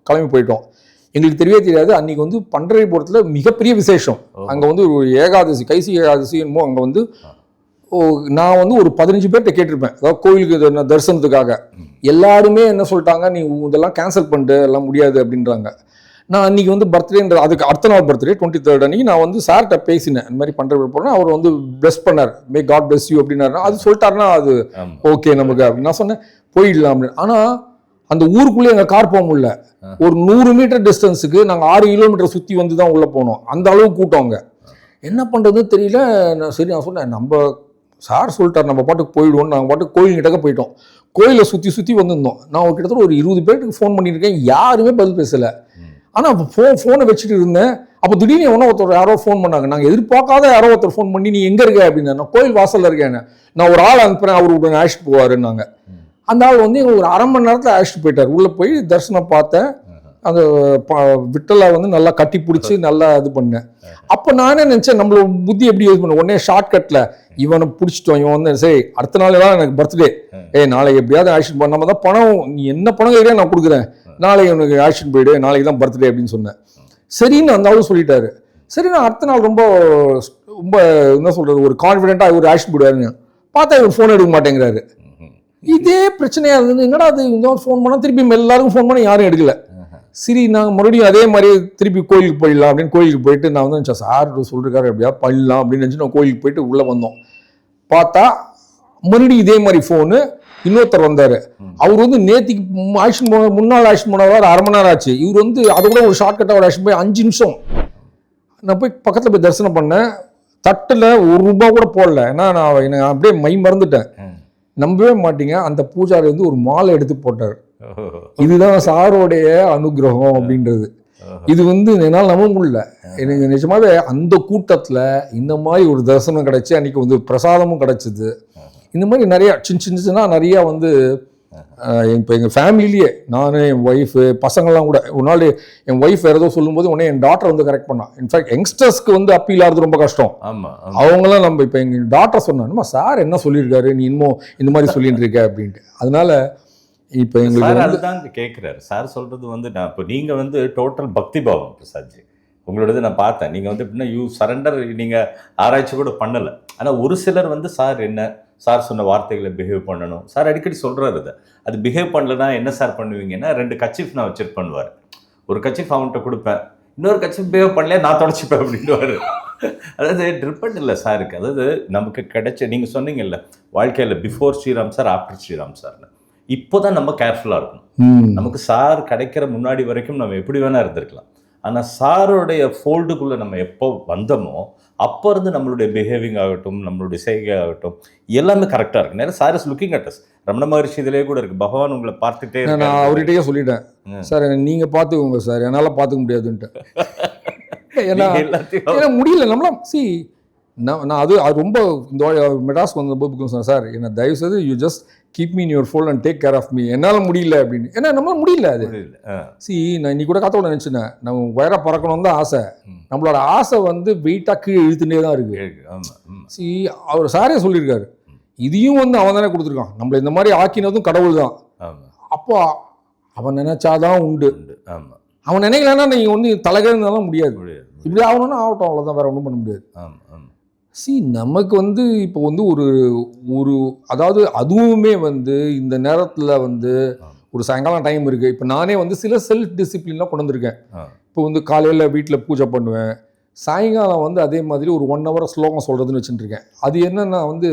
கிளம்பி போயிட்டோம். எங்களுக்கு தெரியவே தெரியாது. அன்னைக்கு பண்டரிபுரத்தில் மிகப்பெரிய விசேஷம். அங்கே ஒரு ஏகாதசி, கைசி ஏகாதசி என்னமோ. அங்கே நான் ஒரு 15 பேர்கிட்ட கேட்டிருப்பேன், அதாவது கோயிலுக்கு தரிசனத்துக்காக. எல்லாருமே என்ன சொல்லிட்டாங்க, நீ இதெல்லாம் கேன்சல் பண்ணிட்டு எல்லாம் முடியாது அப்படின்றாங்க. நான் அன்றைக்கி பர்த்டேன்ற அதுக்கு அடுத்த நாள் பர்த்டே 23rd அன்றைக்கி நான் சார்கிட்ட பேசினேன், இந்த மாதிரி பண்டரிபுரம் போகிறேன். அவர் பிளஸ் பண்ணார், மே காட் பிளஸ் யூ அப்படின்னாரு. அது சொல்லிட்டாருன்னா அது ஓகே நமக்கு அப்படின்னு நான் சொன்னேன், போயிடலாம் அப்படின்னு. ஆனால் அந்த ஊருக்குள்ளே எங்கள் கார் போக முடியல. ஒரு 100 மீட்டர் டிஸ்டன்ஸுக்கு நாங்கள் 6 கிலோமீட்டர் சுற்றி தான் உள்ளே போனோம். அந்த அளவுக்கு கூட்டவங்க, என்ன பண்ணுறதுன்னு தெரியல. நான் சொன்னேன், நம்ம சார் சொல்லிட்டார் நம்ம பாட்டுக்கு போயிடுவோம். நாங்கள் பாட்டுக்கு கோயில்கிட்டக்க போயிட்டோம். கோயிலை சுற்றி வந்திருந்தோம். நான் கிட்டத்தட்ட ஒரு 20 பேருக்கு ஃபோன் பண்ணியிருக்கேன், யாருமே பதில் பேசலை. ஆனால் ஃபோனை வச்சுட்டு இருந்தேன். அப்போ திடீர்னு ஒருத்தர் யாரோ ஃபோன் பண்ணாங்க. நாங்கள் எதிர்பார்க்காத யாரோ ஒருத்தர் ஃபோன் பண்ணி, நீ எங்கே இருக்க அப்படின்னு. நான் கோயில் வாசலில் இருக்கேன், நான் ஒரு ஆள் அனுப்புகிறேன், அவர் உடனே அழைச்சிட்டு போவாருன்னாங்க. அந்த ஆள் எங்களுக்கு ஒரு 1/2 மணி நேரத்தில் அழைச்சிட்டு போயிட்டார். உள்ளே போய் தரிசனம் பார்த்தேன். அந்த விட்டலை நல்லா கட்டி பிடிச்சி நல்லா இது பண்ணேன். அப்போ நானே நினச்சேன், நம்மளோட புத்தி எப்படி யூஸ் பண்ண, உடனே ஷார்ட்கட்டில் இவனை பிடிச்சிட்டோம், இவன் சரி அடுத்த நாள் தான் எனக்கு பர்த்டே, நாளைக்கு எப்படியாவது அழைச்சிட்டு போ, நம்ம தான் பணம், நீ என்ன பணம் கேட்குறேன் நான் கொடுக்குறேன், நாளைக்கு உனக்கு அழைச்சிட்டு போயிடு, நாளைக்கு தான் பர்த்டே அப்படின்னு சொன்னேன். சரின்னு அந்த ஆளும் சொல்லிட்டாரு. சரி, நான் அடுத்த நாள் ரொம்ப என்ன சொல்கிறது, ஒரு கான்ஃபிடென்ட்டாக இவர் அழைச்சிட்டு போயிடுவாருங்க. பார்த்தா இவர் ஃபோன் எடுக்க மாட்டேங்கிறாரு. இதே பிரச்சனையாக இருந்தது. என்னடா அது, ஃபோன் பண்ணால் திருப்பி எல்லாருக்கும் ஃபோன் பண்ண யாரும் எடுக்கல. சரி நாங்கள் மறுபடியும் அதே மாதிரி திருப்பி கோயிலுக்கு போயிடலாம் அப்படின்னு கோயிலுக்கு போயிட்டு நான் வந்து நினச்சேன் சார் சொல்லிருக்காரு எப்படியா பண்ணலாம் அப்படின்னு நினச்சி நான் கோயிலுக்கு போயிட்டு உள்ளே வந்தோம். பார்த்தா மறுபடியும் இதே மாதிரி ஃபோனு இன்னொருத்தர் வந்தார். அவர் வந்து நேற்றுக்கு ஆக்ஷன் போன முன்னாள் ஆக்ஷன் போனவர் 1/2 மணி நேரம் ஆச்சு. இவர் வந்து அதை கூட ஒரு ஷார்ட்கட்டாக ஒரு ஆக்ஷன் போய் 5 நிமிஷம். நான் போய் பக்கத்தில் போய் தரிசனம் பண்ணேன். தட்டில் ₹1 கூட போடல. ஏன்னா நான் எனக்கு அப்படியே மை மறந்துட்டேன். நம்பவே மாட்டீங்க, அந்த பூஜாரி வந்து ஒரு மாலை எடுத்து போட்டார். இதுதான் சாரோடைய அனுகிரகம் அப்படின்றது. இது வந்து என்னால் நம்ப முடியல. எனக்கு நிஜமாவே அந்த கூட்டத்தில் இந்த மாதிரி ஒரு தரிசனம் கிடைச்சி அன்றைக்கி வந்து பிரசாதமும் கிடைச்சிது. இந்த மாதிரி நிறையா சின்ன நிறையா வந்து இப்போ எங்கள் ஃபேமிலியிலேயே நான் என் ஒய்ஃபு பசங்கள்லாம் கூட ஒரு நாள் என் ஒய்ஃப் வேறு ஏதோ சொல்லும்போது உடனே என் டாக்டர் வந்து கரெக்ட் பண்ணான். இன்ஃபேக்ட் யங்ஸ்டர்ஸ்க்கு வந்து அப்பீல் ஆகிறது ரொம்ப கஷ்டம். அவங்களாம் நம்ம இப்போ எங்கள் டாக்டர் சொன்னாங்க சார் என்ன சொல்லியிருக்காரு நீ இன்னும் இந்த மாதிரி சொல்லிட்டு இருக்க அப்படின்ட்டு. அதனால இப்போ எங்களுக்கு அதுதான் கேட்குறாரு சார் சொல்கிறது வந்து நான் இப்போ நீங்கள் வந்து டோட்டல் பக்தி பாவம் பிரசாத்ஜி உங்களோடது நான் பார்த்தேன். நீங்கள் வந்து எப்படின்னா யூ சரண்டர், நீங்கள் ஆராய்ச்சி கூட பண்ணலை. ஆனால் ஒரு சிலர் வந்து சார் என்ன சார் சொன்ன வார்த்தைகளை பிஹேவ் பண்ணணும் சார் அடிக்கடி சொல்கிறாரு. அது பிஹேவ் பண்ணலன்னா என்ன சார் பண்ணுவீங்கன்னா 2 கச்சிஃப் நான் வச்சுட்டு பண்ணுவார். ஒரு கச்சிஃப் அவன்கிட்ட கொடுப்பேன், இன்னொரு கச்சிஃப் பிஹேவ் பண்ணல நான் தொடச்சிப்பேன் அப்படின்னுவார். அதாவது டிபெண்ட் இல்லை சாருக்கு. அதாவது நமக்கு கிடைச்ச நீங்கள் சொன்னீங்கல்ல வாழ்க்கையில் before Sriram sir after Sriram சார்னு. இப்போ தான் நம்ம கேர்ஃபுல்லாக இருக்கணும். நமக்கு சார் கிடைக்கிற முன்னாடி வரைக்கும் நம்ம எப்படி வேணால் இருந்திருக்கலாம். ஆனால் சாரோடைய ஃபோல்டுக்குள்ளே நம்ம எப்போ வந்தோமோ அப்போ இருந்து நம்மளுடைய பிஹேவிங் ஆகட்டும் நம்மளுடைய செய்கை ஆகட்டும் எல்லாமே கரெக்டாக இருக்கு. நேரம் sir is looking at us. Ramana Maharshi இதிலே கூட இருக்குது, பகவான் உங்களை பார்த்துட்டே. நான் அவர்கிட்டயே சொல்லிட்டேன் சார் நீங்கள் பார்த்துக்கோங்க சார் என்னால் பார்த்துக்க முடியாதுன்ட்டு. ஏன்னா முடியல நம்மளாம் நான் அது ரொம்ப இந்த மெட்ராஸ்க்கு வந்த புக்கு சொன்னேன் சார் என்ன தயவுசெய்து you just keep me in your fold and take care of me. என்னால் முடியல அப்படின்னு. ஏன்னா நம்மளால முடியல அது. நான் இன்னைக்கு கூட காத்தோட நினச்சினேன் நம்ம உயராக பறக்கணும் தான் ஆசை. நம்மளோட ஆசை வந்து வெயிட்டாக கீழே இழுத்துட்டே தான் இருக்கு. அவர் சாரே சொல்லியிருக்காரு இதையும் வந்து அவன் தானே கொடுத்துருக்கான், நம்மளை இந்த மாதிரி ஆக்கினதும் கடவுள் தான். அப்போ அவன் நினைச்சாதான் உண்டு. அவன் நினைக்கலன்னா நீங்கள் வந்து தலைகளாலும் முடியாது. இப்படி ஆகணும்னா ஆகட்டும், அவ்வளோதான், வேற ஒன்றும் பண்ண முடியாது. நமக்கு வந்து இப்போ வந்து ஒரு அதாவது அதுவுமே வந்து இந்த நேரத்தில் வந்து ஒரு சாயங்காலம் டைம் இருக்குது. இப்போ நானே வந்து சில செல்ஃப் டிசிப்ளின்லாம் கொண்டு வந்திருக்கேன். இப்போ வந்து காலையில் வீட்டில் பூஜை பண்ணுவேன், சாயங்காலம் வந்து அதே மாதிரி ஒரு 1 hour ஸ்லோகம் சொல்கிறதுன்னு வச்சுட்டுருக்கேன். அது என்னென்னா வந்து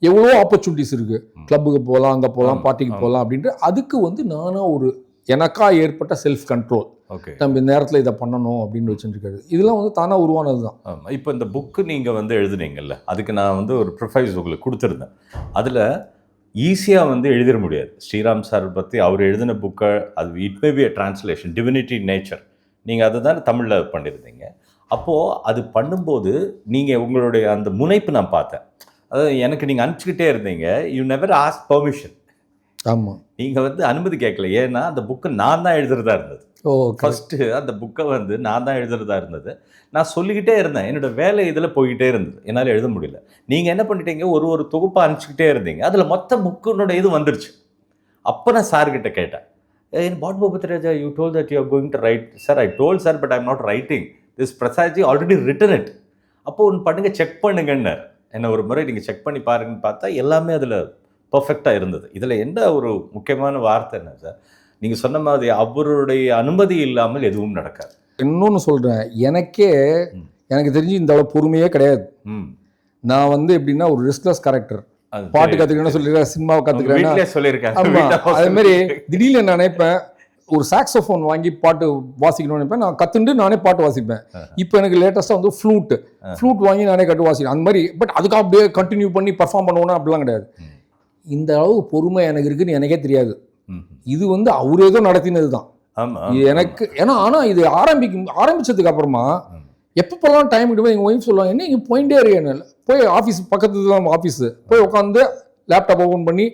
எவ்வளோ ஆப்பர்ச்சுனிட்டிஸ் இருக்குது, கிளப்புக்கு போகலாம், அங்கே போகலாம், பார்ட்டிக்கு போகலாம் அப்படின்ட்டு. அதுக்கு வந்து நானாக ஒரு எனக்கா ஏற்பட்ட செல்ஃப் கண்ட்ரோல், நம்ம இந்த நேரத்தில் இதை பண்ணணும் அப்படின்னு வச்சுருக்காரு. இதெல்லாம் வந்து தானாக உருவானது தான். இப்போ இந்த புக்கு நீங்கள் வந்து எழுதுனீங்கல்ல, அதுக்கு நான் வந்து ஒரு ப்ரொஃபைல்ஸ் உங்களுக்கு கொடுத்துருந்தேன். அதில் ஈஸியாக வந்து எழுதிட முடியாது. ஸ்ரீராம் சார் பற்றி அவர் எழுதின புக்கை அது it may be a translation, divinity nature, நீங்கள் அதை தான் தமிழில் பண்ணியிருந்தீங்க. அப்போது அது பண்ணும்போது நீங்கள் உங்களுடைய அந்த முனைப்பு நான் பார்த்தேன். அதாவது எனக்கு நீங்கள் அனுப்பிச்சிக்கிட்டே இருந்தீங்க, யூ நெவர் ஆஸ்க் பெர்மிஷன். ஆமாம், நீங்கள் வந்து அனுமதி கேட்கல. ஏன்னா அந்த புக்கை நான் தான் எழுதுறதா இருந்தது. ஃபஸ்ட்டு அந்த புக்கை வந்து நான் தான் எழுதுறதா இருந்தது. நான் சொல்லிக்கிட்டே இருந்தேன், என்னோட வேலை இதில் போய்கிட்டே இருந்தது, என்னால் எழுத முடியல. நீங்கள் என்ன பண்ணிட்டீங்க, ஒரு தொகுப்பாக அனுப்பிச்சிக்கிட்டே இருந்தீங்க, அதில் மொத்த புக்குனோட இது வந்துருச்சு. அப்போ நான் சார்கிட்ட கேட்டேன், வாட் பத்ராஜா you told that you are going to write. Sir I told sir but I am not writing this, Prasadji already written it. அப்போ ஒன்று பண்ணுங்க, செக் பண்ணுங்கன்னு என்ன ஒரு முறை நீங்கள் செக் பண்ணி பாருங்கன்னு பார்த்தா எல்லாமே அதில் பர்ஃபெக்டாக இருந்தது. இதில் என்ன ஒரு முக்கியமான வார்த்தை என்ன சார், நீங்கள் சொன்ன மாதிரி அவருடைய அனுமதி இல்லாமல் எதுவும் நடக்காது. இன்னொன்று சொல்கிறேன், எனக்கு தெரிஞ்சு இந்த அளவு பொறுமையே கிடையாது. நான் வந்து எப்படின்னா ஒரு ரிஸ்க்லெஸ் கேரக்டர். பாட்டு கற்றுக்கிறேன்னு சொல்லியிருக்கேன், சினிமாவை கற்றுக்கிறேன் சொல்லியிருக்கேன். அதே மாதிரி திடீர்னு நான் நினைப்பேன் ஒரு சாக்ஸோஃபோன் வாங்கி பாட்டு வாசிக்கணும்னு நினைப்பேன். நான் கற்றுண்டு நானே பாட்டு வாசிப்பேன். இப்போ எனக்கு லேட்டஸ்ட்டாக வந்து ஃப்ளூட் வாங்கி நானே கட்டு வாசிக்கிறேன் அந்த மாதிரி. பட் அதுக்கு அப்படியே கண்டினியூ பண்ணி பர்ஃபார்ம் பண்ணுவோன்னா அப்படிலாம் கிடையாது. இந்த அளவு பொறுமை எனக்கு இருக்குன்னு எனக்கே தெரியாது. இது வந்து அவர் ஏதோ நடத்தினது தான் எனக்கு. ஏன்னா ஆனால் இது ஆரம்பிச்சதுக்கு அப்புறமா எப்பப்பெல்லாம் டைம் கிட்ட எங்கள் ஒய்ஃப் சொல்லுவாங்க, என்ன இங்கே போயிட்டே இருக்கேன், போய் ஆஃபீஸ் பக்கத்துல தான் ஆஃபீஸு, போய் உட்காந்து லேப்டாப் ஓப்பன் பண்ணி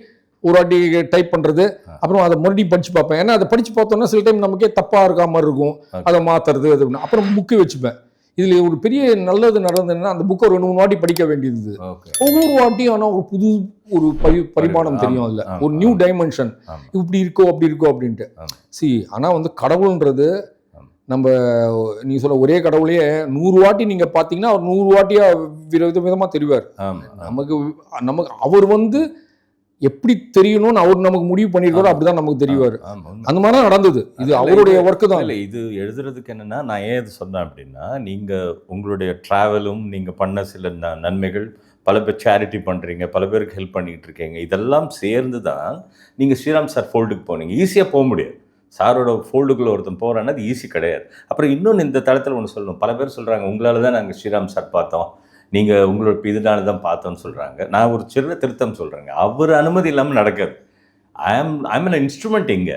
ஒரு வாட்டி டைப் பண்ணுறது, அப்புறம் அதை மறுபடியும் படித்து பார்ப்பேன். ஏன்னா அதை படித்து பார்த்தோன்னா சில டைம் நமக்கே தப்பாக இருக்கா மாதிரி இருக்கும், அதை மாற்றுறது அது. அப்புறம் புக்கு வச்சுப்பேன். இதில் ஒரு பெரிய நல்லது நடந்ததுன்னா அந்த புக்கை ஒரு 2-3 வாட்டி படிக்க வேண்டியது. ஒவ்வொரு வாட்டியும் ஆனால் ஒரு புது ஒரு பரிமாணம் தெரியும், அதில் ஒரு நியூ டைமென்ஷன், இப்படி இருக்கோ அப்படி இருக்கோ அப்படின்ட்டு. ஆனால் வந்து கடவுள்ன்றது நம்ம நீங்கள் சொல்ல ஒரே கடவுளையே 100 வாட்டி நீங்கள் பார்த்தீங்கன்னா அவர் 100 வாட்டியாக விதமாக தெரிவார் நமக்கு. அவர் வந்து எப்படி தெரியணும்னு அவர் நமக்கு முடிவு பண்ணியிருக்காரோ அப்படிதான் நமக்கு தெரியவாரு. ஆமா, உண்மை. அந்த மாதிரி தான் நடந்தது. இது அவருடைய ஒர்க்கு தான். இல்லை, இது எழுதுறதுக்கு என்னன்னா, நான் ஏன் இது சொன்னேன் அப்படின்னா, நீங்க உங்களுடைய டிராவலும், நீங்க பண்ண சில நன்மைகள், பல பேர் சேரிட்டி பண்றீங்க, பல பேருக்கு ஹெல்ப் பண்ணிட்டு இருக்கீங்க, இதெல்லாம் சேர்ந்து தான் நீங்க ஸ்ரீராம் சார் ஃபோல்டுக்கு போனீங்க. ஈஸியா போக முடியாது. சாரோட ஃபோல்டுக்குள்ள ஒருத்தன் போறான்னா அது ஈஸி கிடையாது. அப்புறம் இன்னொன்று இந்த தளத்தில் ஒன்று சொல்லணும். பல பேர் சொல்றாங்க, உங்களால தான் நாங்கள் ஸ்ரீராம் சார் பார்த்தோம், நீங்க உங்களோட இதனால தான் பார்த்தோம்னு சொல்றாங்க. நான் ஒரு சின்ன திருத்தம் சொல்றேங்க. அவர் அனுமதி இல்லாமல் நடக்காது. ஐம் an இன்ஸ்ட்ருமெண்ட் இங்க.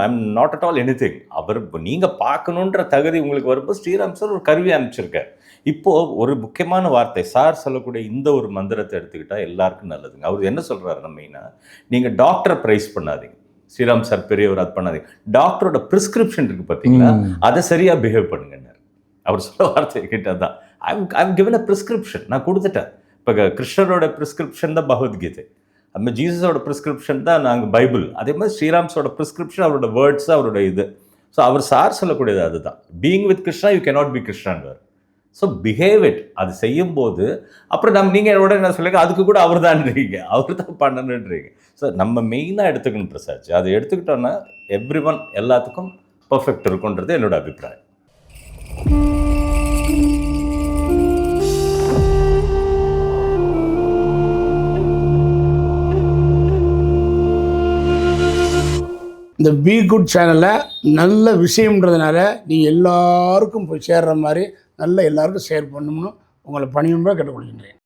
I'm not at all anything. அவர் நீங்க பார்க்கணுன்ற தகுதி உங்களுக்கு வரும்போது ஸ்ரீராம் சார் ஒரு கருவி அனுப்பிச்சிருக்கார். இப்போ ஒரு முக்கியமான வார்த்தை, சார் சொல்லக்கூடிய இந்த ஒரு மந்திரத்தை எடுத்துக்கிட்டா எல்லாருக்கும் நல்லதுங்க. அவர் என்ன சொல்றாரு நம்மனா, நீங்க டாக்டரை பிரைஸ் பண்ணாதீங்க. ஸ்ரீராம் சார் பெரியவர், அது பண்ணாதீங்க. டாக்டரோட பிரிஸ்கிரிப்ஷன் இருக்கு பார்த்தீங்களா, அதை சரியா பிஹேவ் பண்ணுங்க. அவர் சொல்ல வார்த்தை கேட்டால் தான் ஐம் கிவன் அ பிரிஸ்கிரிப்ஷன், நான் கொடுத்துட்டேன். இப்போ கிருஷ்ணரோட பிரிஸ்கிரிப்ஷன் தான் பகவத்கீதை, நம்ம ஜீசஸோட பிரிஸ்கிரிப்ஷன் தான் நாங்கள் பைபிள். அதே மாதிரி ஸ்ரீராம்ஸோட பிரிஸ்கிரிப்ஷன் அவரோட வேர்ட்ஸ், அவரோட இது. ஸோ அவர் சார் சொல்லக்கூடியது அதுதான், being with Krishna you cannot be கிருஷ்ணான்வார். So behave it. அது செய்யும்போது அப்புறம் நீங்கள் உடனே என்ன சொல்லுங்க, அதுக்கு கூட அவர் தான்றீங்க, அவர் தான் பண்ணணுன்றீங்க. ஸோ நம்ம மெயினாக எடுத்துக்கணும் பிரசாத். அதை எடுத்துக்கிட்டோன்னா எவ்ரி ஒன், எல்லாத்துக்கும் பர்ஃபெக்ட் இருக்குன்றது என்னோட அபிப்பிராயம். இந்த பி குட் சேனலில் நல்ல விஷயம்ன்றதுனால நீங்கள் எல்லாருக்கும் போய் சேர்ற மாதிரி நல்ல எல்லாருக்கும் ஷேர் பண்ணணும்னு உங்களை பணியும்பா கேட்டுக்கொள்கின்றேன்.